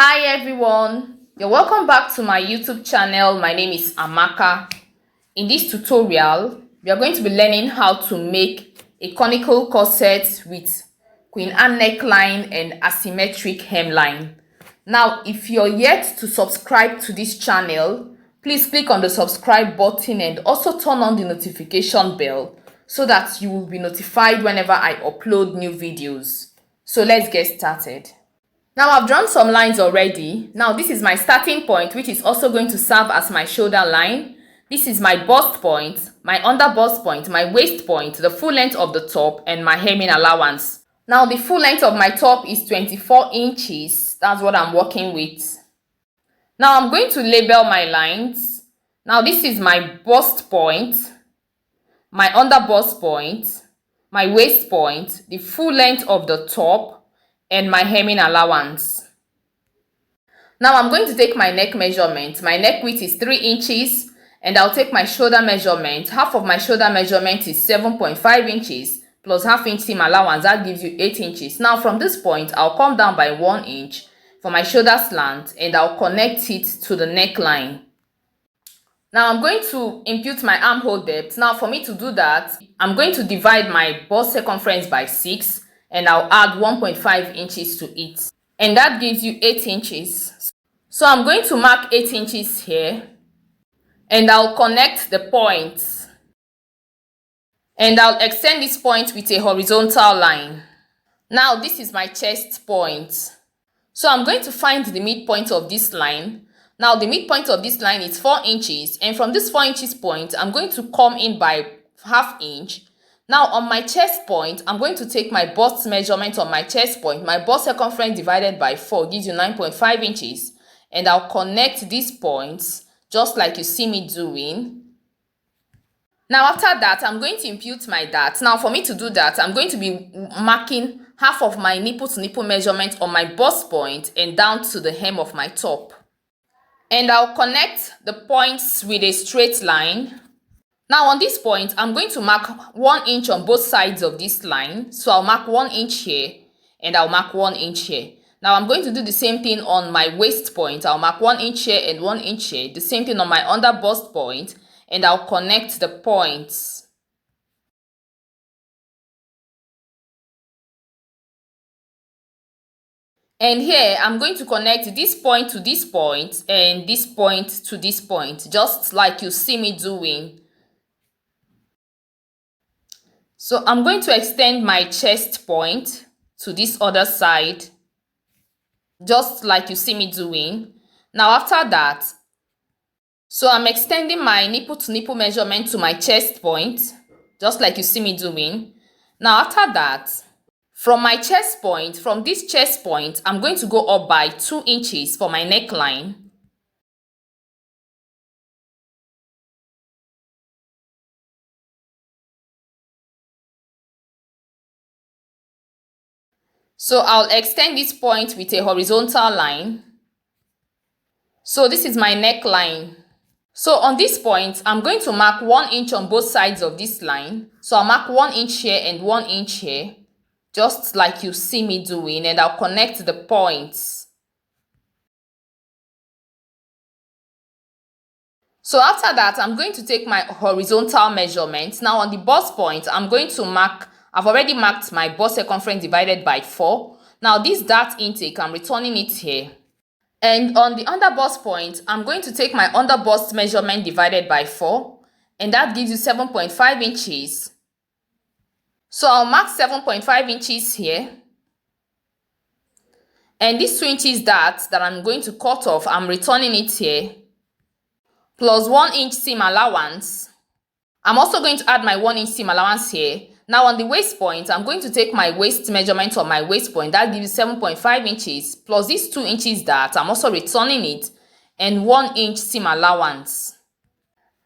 Hi everyone, you're welcome back to my YouTube channel. My name is Amaka. In this tutorial, we are going to be learning how to make a conical corset with Queen Anne neckline and asymmetric hemline. Now, if you're yet to subscribe to this channel, please click on the subscribe button and also turn on the notification bell so that you will be notified whenever I upload new videos. So let's get started. Now I've drawn some lines already. Now this is my starting point, which is also going to serve as my shoulder line. This is my bust point, my under bust point, my waist point, the full length of the top, and my hemming allowance. Now the full length of my top is 24 inches. That's what I'm working with. Now I'm going to label my lines. Now this is my bust point, my under bust point, my waist point, the full length of the top, and my hemming allowance. Now I'm going to take my neck measurement. My neck width is 3 inches and I'll take my shoulder measurement. Half of my shoulder measurement is 7.5 inches plus half inch seam allowance. That gives you 8 inches. Now from this point, I'll come down by 1 inch for my shoulder slant and I'll connect it to the neckline. Now I'm going to impute my armhole depth. Now for me to do that, I'm going to divide my bust circumference by 6 and I'll add 1.5 inches to it. And that gives you 8 inches. So I'm going to mark 8 inches here and I'll connect the points. And I'll extend this point with a horizontal line. Now this is my chest point. So I'm going to find the midpoint of this line. Now the midpoint of this line is 4 inches and from this 4 inches point, I'm going to come in by half inch. Now on my chest point, I'm going to take my bust measurement on my chest point. My bust circumference divided by 4 gives you 9.5 inches. And I'll connect these points just like you see me doing. Now after that, I'm going to impute my dart. Now for me to do that, I'm going to be marking half of my nipple to nipple measurement on my bust point and down to the hem of my top. And I'll connect the points with a straight line. Now on this point, I'm going to mark 1 inch on both sides of this line. So I'll mark 1 inch here and I'll mark 1 inch here. Now I'm going to do the same thing on my waist point. I'll mark 1 inch here and 1 inch here. The same thing on my under bust point and I'll connect the points. And here I'm going to connect this point to this point and this point to this point, just like you see me doing. So I'm going to extend my chest point to this other side, just like you see me doing. Now after that, so I'm extending my nipple to nipple measurement to my chest point, just like you see me doing. Now after that, from my chest point, from this chest point, I'm going to go up by 2 inches for my neckline. So I'll extend this point with a horizontal line. So this is my neckline. So on this point, I'm going to mark 1 inch on both sides of this line. So I'll mark 1 inch here and 1 inch here, just like you see me doing, and I'll connect the points. So after that, I'm going to take my horizontal measurement. Now on the bust point, I'm going to mark, I've already marked my bust circumference divided by 4. Now this dart intake, I'm returning it here. And on the under bust point, I'm going to take my under bust measurement divided by 4. And that gives you 7.5 inches. So I'll mark 7.5 inches here. And this 2 inches dart that I'm going to cut off, I'm returning it here. Plus 1 inch seam allowance. I'm also going to add my 1 inch seam allowance here. Now on the waist point, I'm going to take my waist measurement on my waist point. That gives you 7.5 inches. Plus this 2 inches dart, I'm also returning it. And 1 inch seam allowance.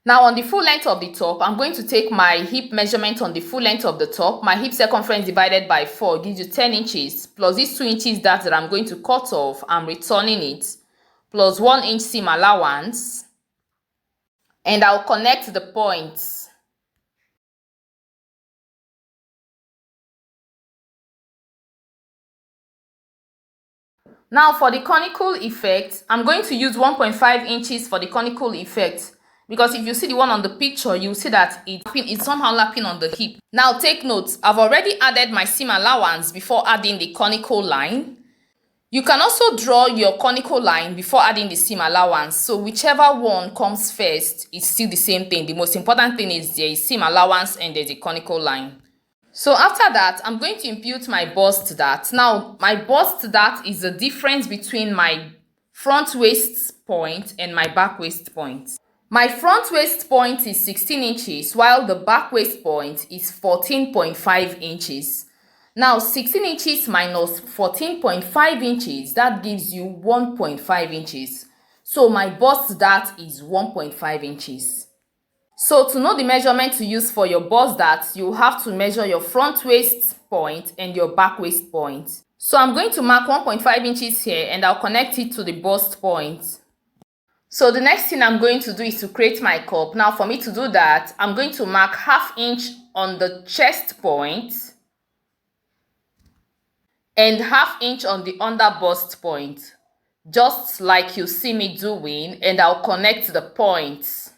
Now on the full length of the top, I'm going to take my hip measurement on the full length of the top. My hip circumference divided by 4 gives you 10 inches. Plus these 2 inches dart that I'm going to cut off, I'm returning it. Plus 1 inch seam allowance. And I'll connect the points. Now for the conical effect, I'm going to use 1.5 inches for the conical effect, because if you see the one on the picture, you'll see that it's somehow lapping on the hip. Now take note, I've already added my seam allowance before adding the conical line. You can also draw your conical line before adding the seam allowance, so whichever one comes first, it's still the same thing. The most important thing is there is seam allowance and there's a conical line. So after that, I'm going to impute my bust dart. Now, my bust dart is the difference between my front waist point and my back waist point. My front waist point is 16 inches, while the back waist point is 14.5 inches. Now, 16 inches minus 14.5 inches, that gives you 1.5 inches. So my bust dart is 1.5 inches. So to know the measurement to use for your bust dart, you have to measure your front waist point and your back waist point. So I'm going to mark 1.5 inches here and I'll connect it to the bust point. So the next thing I'm going to do is to create my cup. Now for me to do that, I'm going to mark ½ inch on the chest point and ½ inch on the under bust point, just like you see me doing, and I'll connect the points.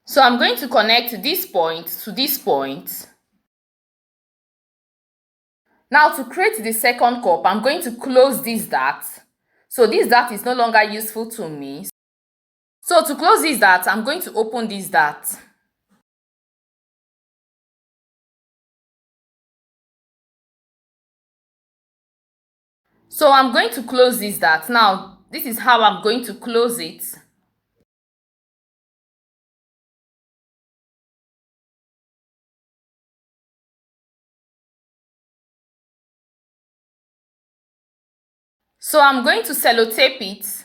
So I'm going to connect this point to this point. Now to create the second cup, I'm going to close this dart. So this dart is no longer useful to me. So to close this dart, I'm going to open this dart. So I'm going to close this dart. Now, this is how I'm going to close it. So I'm going to sellotape it.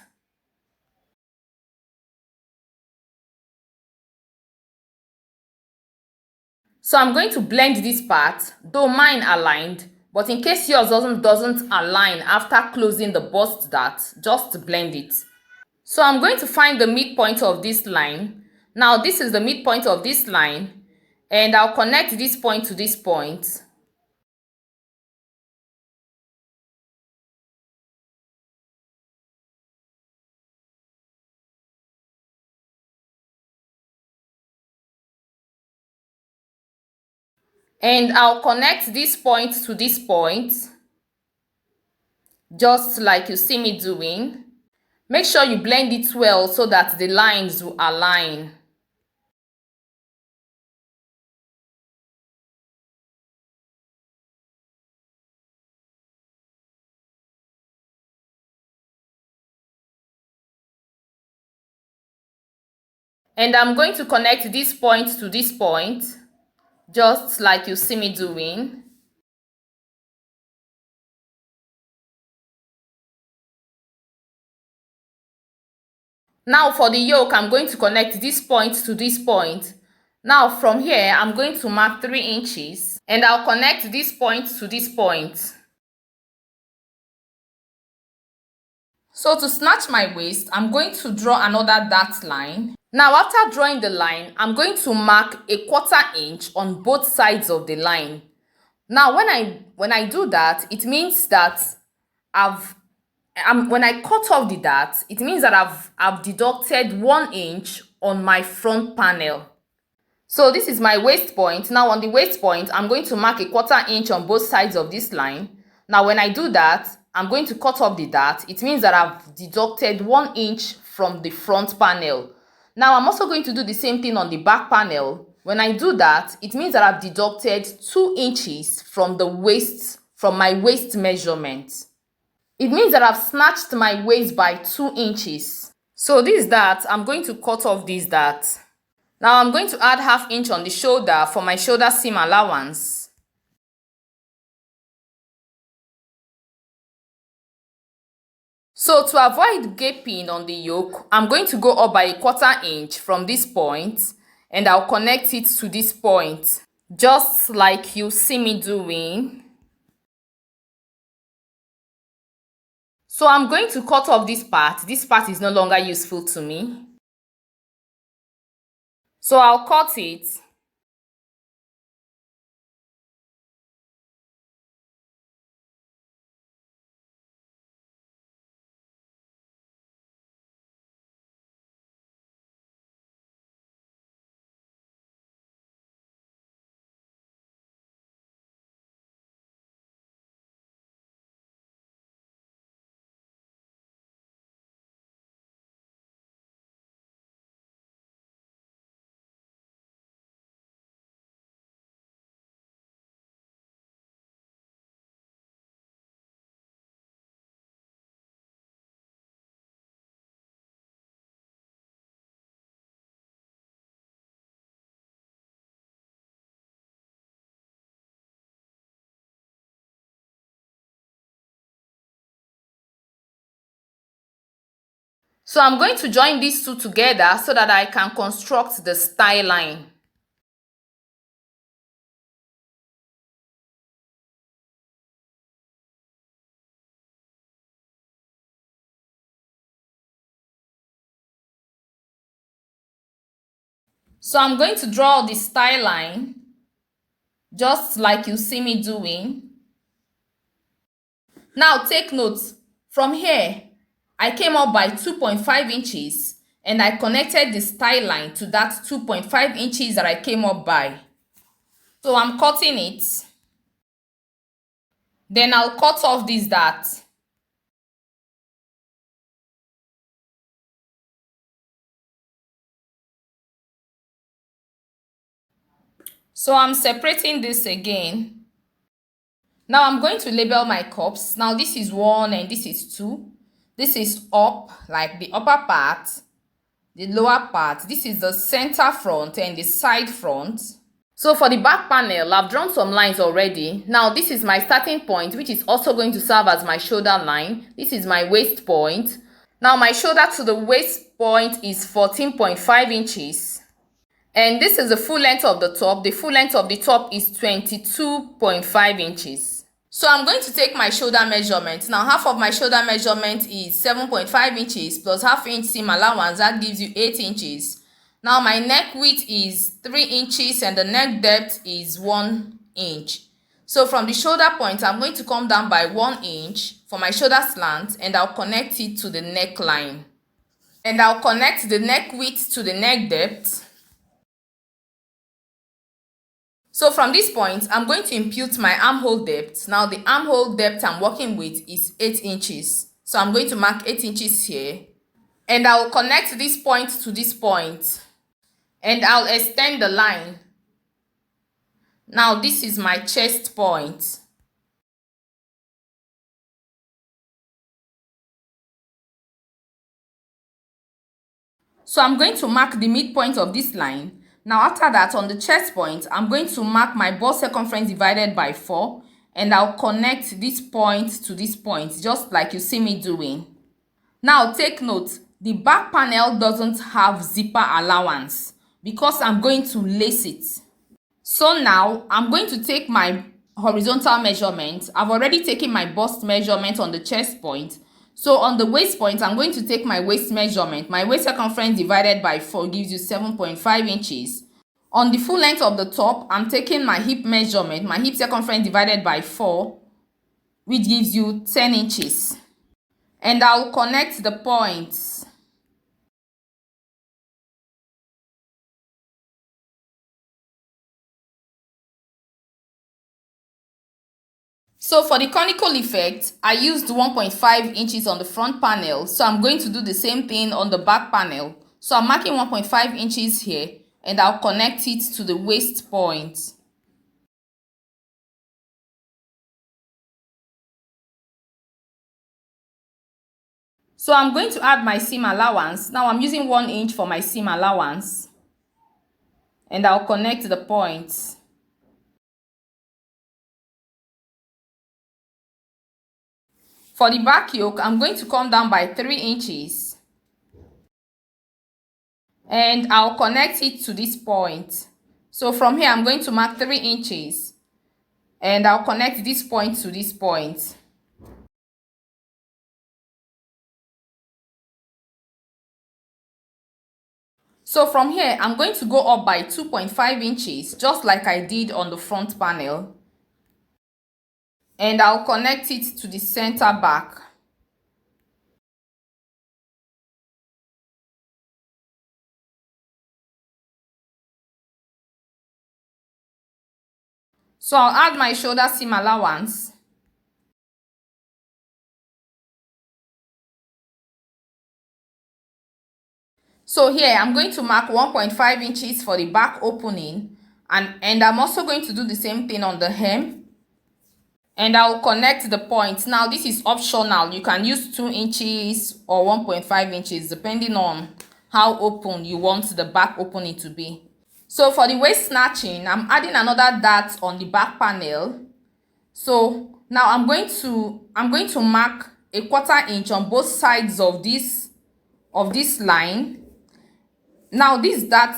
So I'm going to blend this part, though mine aligned, but in case yours doesn't align after closing the bust dart, just blend it. So I'm going to find the midpoint of this line. Now this is the midpoint of this line, and I'll connect this point to this point. And I'll connect this point to this point, just like you see me doing. Make sure you blend it well so that the lines will align. And I'm going to connect this point to this point, just like you see me doing. Now for the yoke, I'm going to connect this point to this point. Now from here, I'm going to mark 3 inches and I'll connect this point to this point. So to snatch my waist, I'm going to draw another dart line. Now after drawing the line, I'm going to mark 1/4 inch on both sides of the line. Now when I do that, it means that when I cut off the dart, it means that I've deducted 1 inch on my front panel. So this is my waist point. Now on the waist point, I'm going to mark 1/4 inch on both sides of this line. Now when I do that, I'm going to cut off the dart. It means that I've deducted 1 inch from the front panel. Now I'm also going to do the same thing on the back panel. When I do that, it means that I've deducted 2 inches from my waist measurement. It means that I've snatched my waist by 2 inches. So this dart, I'm going to cut off this dart. Now I'm going to add ½ inch on the shoulder for my shoulder seam allowance. So to avoid gaping on the yoke, I'm going to go up by 1/4 inch from this point and I'll connect it to this point, just like you see me doing. So I'm going to cut off this part. This part is no longer useful to me. So I'll cut it. So I'm going to join these two together so that I can construct the style line. So I'm going to draw the style line just like you see me doing. Now take note, from here I came up by 2.5 inches and I connected the style line to that 2.5 inches that I came up by. So I'm cutting it. Then I'll cut off this dart. So I'm separating this again. Now I'm going to label my cups. Now this is 1 and this is 2. This is up, like the upper part, the lower part. This is the center front and the side front. So for the back panel, I've drawn some lines already. Now this is my starting point, which is also going to serve as my shoulder line. This is my waist point. Now my shoulder to the waist point is 14.5 inches. And this is the full length of the top. The full length of the top is 22.5 inches. So I'm going to take my shoulder measurement. Now half of my shoulder measurement is 7.5 inches plus half inch seam allowance. That gives you 8 inches. Now my neck width is 3 inches and the neck depth is 1 inch. So from the shoulder point, I'm going to come down by 1 inch for my shoulder slant and I'll connect it to the neckline. And I'll connect the neck width to the neck depth. So from this point, I'm going to impute my armhole depth. Now the armhole depth I'm working with is 8 inches. So I'm going to mark 8 inches here. And I will connect this point to this point. And I'll extend the line. Now this is my chest point. So I'm going to mark the midpoint of this line. Now after that, on the chest point, I'm going to mark my bust circumference divided by 4 and I'll connect this point to this point, just like you see me doing. Now take note, the back panel doesn't have zipper allowance because I'm going to lace it. So now I'm going to take my horizontal measurement. I've already taken my bust measurement on the chest point. So on the waist point, I'm going to take my waist measurement. My waist circumference divided by 4 gives you 7.5 inches. On the full length of the top, I'm taking my hip measurement. My hip circumference divided by 4, which gives you 10 inches. And I'll connect the points. So for the conical effect, I used 1.5 inches on the front panel. So I'm going to do the same thing on the back panel. So I'm marking 1.5 inches here and I'll connect it to the waist point. So I'm going to add my seam allowance. Now I'm using 1 inch for my seam allowance. And I'll connect the points. For the back yoke, I'm going to come down by 3 inches. And I'll connect it to this point. So from here, I'm going to mark 3 inches. And I'll connect this point to this point. So from here, I'm going to go up by 2.5 inches, just like I did on the front panel. And I'll connect it to the center back. So I'll add my shoulder seam allowance. So here, I'm going to mark 1.5 inches for the back opening. And I'm also going to do the same thing on the hem. And I'll connect the point. Now this is optional. You can use 2 inches or 1.5 inches depending on how open you want the back opening to be. So for the waist snatching, I'm adding another dart on the back panel. So now I'm going to mark a 1/4 inch on both sides of this of this line. Now this dart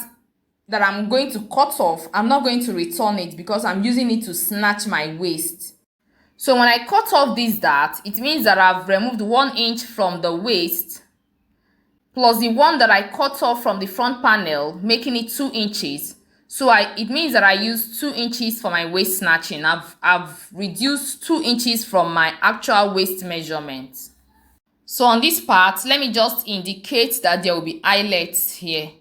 that I'm going to cut off, I'm not going to return it because I'm using it to snatch my waist. So when I cut off this dart, it means that I've removed 1 inch from the waist plus the one that I cut off from the front panel, making it 2 inches. So it means that I used 2 inches for my waist snatching. I've reduced 2 inches from my actual waist measurement. So on this part, let me just indicate that there will be eyelets here.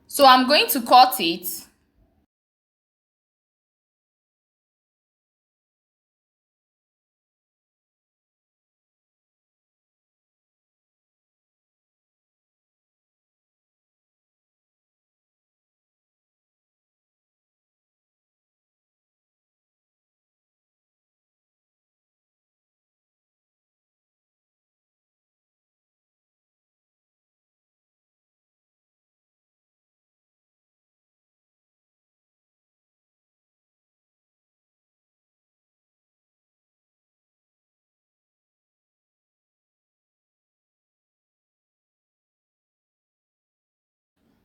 So I'm going to cut it.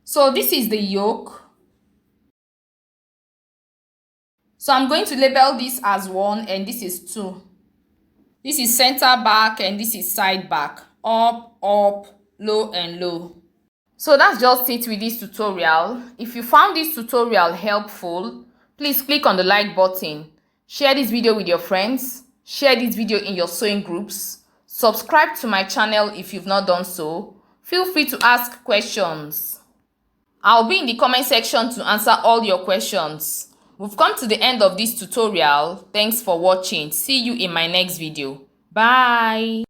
So this is the yoke. So I'm going to label this as 1 and this is 2. This is center back and this is side back. Up, up, low and low. So that's just it with this tutorial. If you found this tutorial helpful, please click on the like button. Share this video with your friends. Share this video in your sewing groups. Subscribe to my channel if you've not done so. Feel free to ask questions. I'll be in the comment section to answer all your questions. We've come to the end of this tutorial. Thanks for watching. See you in my next video. Bye.